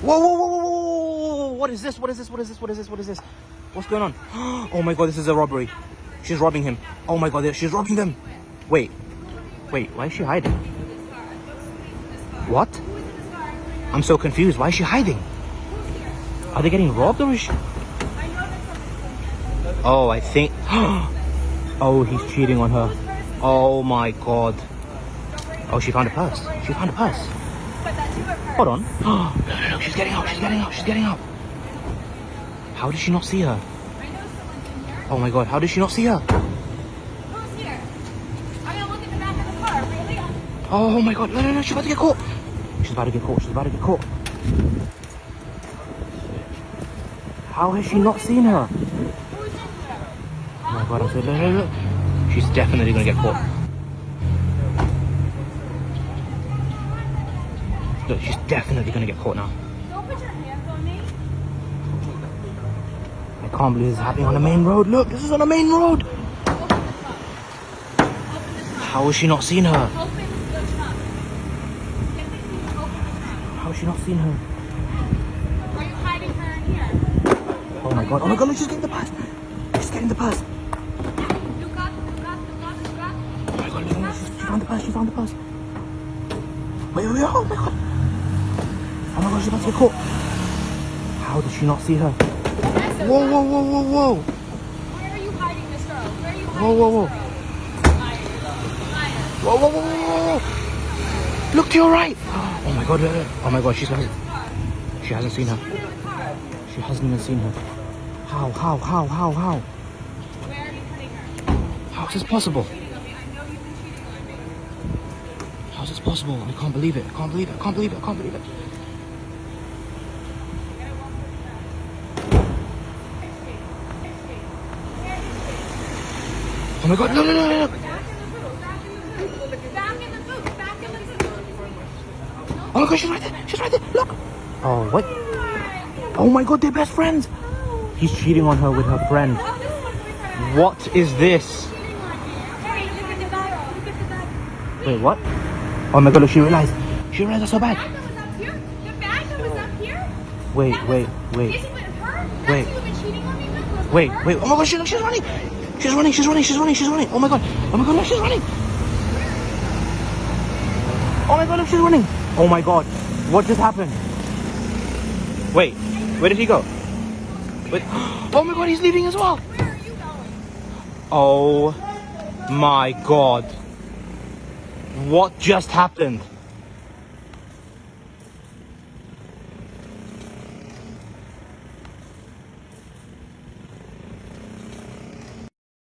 Whoa, whoa, whoa, whoa, whoa, whoa. What is this? What is this? What is this? What is this? What is this? What's going on? Oh my god, this is a robbery. She's robbing him. Oh my god, she's robbing them. Wait, why is she hiding? What? I'm so confused. Why is she hiding? Are they getting robbed or is she? Oh, I think. Oh, he's cheating on her. Oh my god. Oh, she found a purse. She found a purse. Hold on. No, she's getting out. She's getting out. She's getting out. How did she not see her? Oh my god, how did she not see her? Who's here? I'm gonna look at the back of the car, really? Oh my god, no, she's about to get caught. She's about to get caught. She's about to get caught. How has she not seen her? Oh my god, I'm so look. She's definitely gonna get caught. Look, she's definitely gonna get caught now. Don't put your hands on me. I can't believe this is happening on the main road. Look, this is on the main road. Open the trunk. Open the trunk. How has she not seen her? Open the trunk. Get the key. Open the trunk. How has she not seen her? Are you hiding her in here? Oh my god, look, she's getting the purse. She's getting the purse. You got. Oh my god, look, she found the purse. She found the purse. Wait, oh my god. Oh my god, she's about to get caught. How did she not see her? Whoa. Where are you hiding this girl? Where are you hiding Whoa. this girl? Liar. Whoa. Look to your right. Oh my god, look. Oh my god, she hasn't seen her. She hasn't even seen her. How? Where are you putting her? How is this possible? I know you've been cheating on me. How is this possible? I can't believe it. I can't believe it. Oh my god, no. Back in the boot. Oh my god, she's right there. Look. Oh, what? Oh my god, they're best friends. He's cheating on her with her friend. What is this? Wait, what? Oh my god, look, she realized that's so bad. The bag that was up here? Wait. Is it with her? Wait. That's who you've been cheating on me with? Wait. Oh my god, she's running. She's running. Oh my god, look, she's running. Oh my god, look, she's running. Oh my god, what just happened? Wait, where did he go? Wait. Oh my god, he's leaving as well. Where are you going? Oh my god. What just happened?